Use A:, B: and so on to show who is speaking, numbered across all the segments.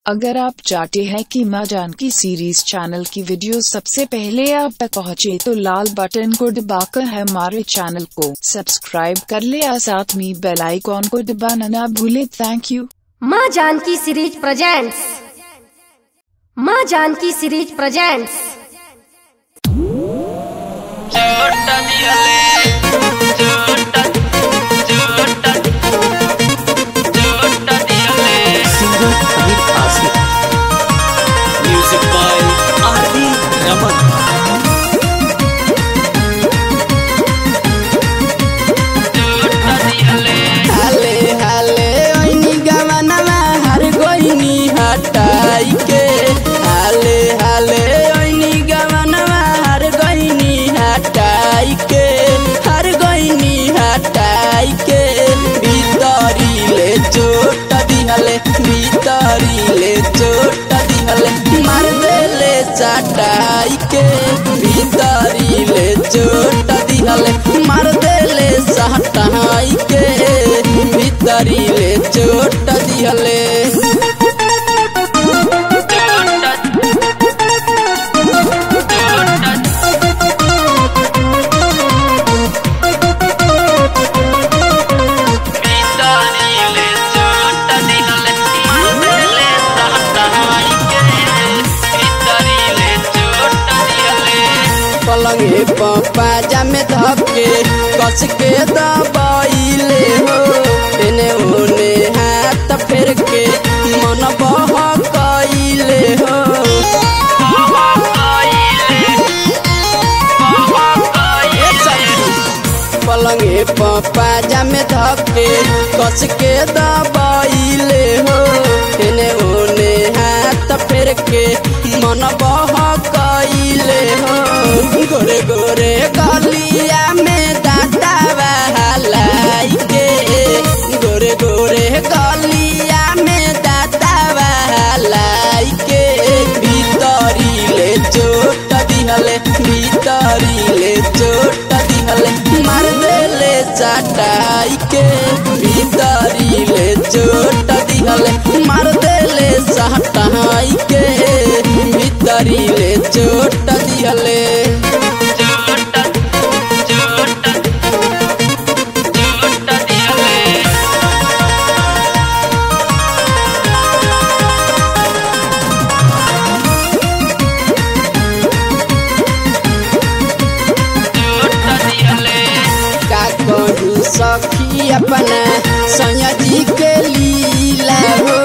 A: अगर आप चाहते हैं कि माँ जानकी सीरीज चैनल की वीडियो सबसे पहले आप तक पहुँचे तो लाल बटन को दबाकर हमारे चैनल को सब्सक्राइब कर ले और साथ में बेल आइकॉन को दबाना ना भूले। Thank you.
B: माँ जानकी सीरीज प्रेजेंट्स। माँ Janki series presents.
C: Music by R D. Raman.
D: हाले हाले ओइनी गवनवा हर गोइनी हटाई के। हाले हाले ओइनी गवनवा हर गोइनी हटाई के। हर गोइनी हटाई के। भीतरी ले चोट दिहले, भीतरी ले चोट दिहले, मार देले चटाई के। भीतरी ले चोट दिहले, मार देले सहटाई के। भीतरी ले चोट दिहले। पलंगे पाजा में धके कस के दबाइले हो। एने ओने हाथ फेर के मन बहकाइले हो। पलंगे पाजा में धके कस के दबाइले हो। एने ओने हाथ फेर के मन बहकाइले हो। गोरे गोरे गलिया में दादा बहलाई के। गोरे गोरे गलिया में दादा बहलाई के। भीतरी ले चोट दिहले, भीतरी ले चोट दिहले, मार देले चटाई के। भीतरी ले चोट दिहले, मार देले सहटाई के। भीतरी ले चोट दिहले। सखी अपना सैया जी के लीला हो।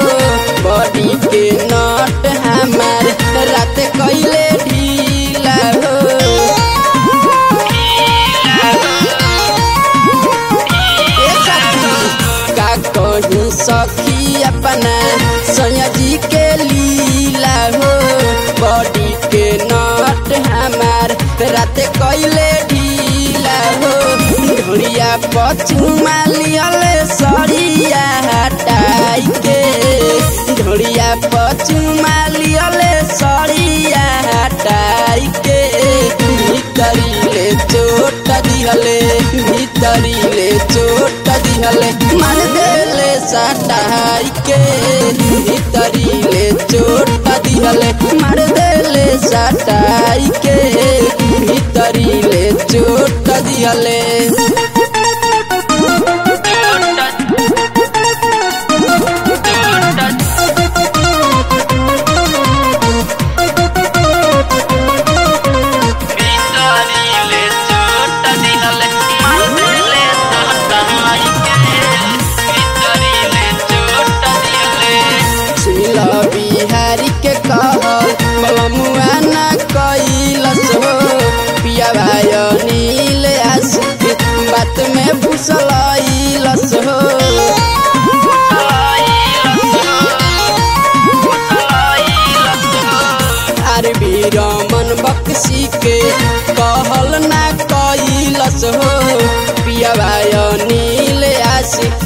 D: बॉडी के नट हमार रात कैले ढीला हो। का कहूँ सखी अपना सैया जी के लीला हो। बॉडी के नट हमार रात कैले ढीला हो। ढोड़िया पछुमा लियले सरिया हटाई के। ढोड़िया पछुमा लियले सरिया हटाई के। भीतरी ले चोट दिहले, भीतरी ले चोट दिहले, मार देले सटाई के। भीतरी ले चोट दिहले, मार देले सटाई के। भीतरी ले चोट दिहले। बिहारी के कहल बलमुआ ना कैलस हो। पिया भाई नील आशिक बात में फुसलैलस हो। आर.डी. रमन बक्सी के कहल ना कैलस हो। पिया भाई नील आशिक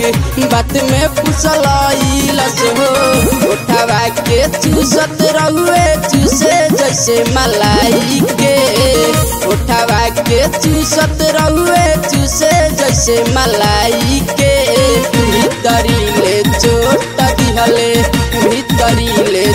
D: बात में फुसलैलस हो। उठावा के चूसत रहुए चूसे जैसे मलाई के। उठावा के चूसत रहुए चूसे जैसे मलाई के। भीतरी ले चोट दिहले, भीतरी ले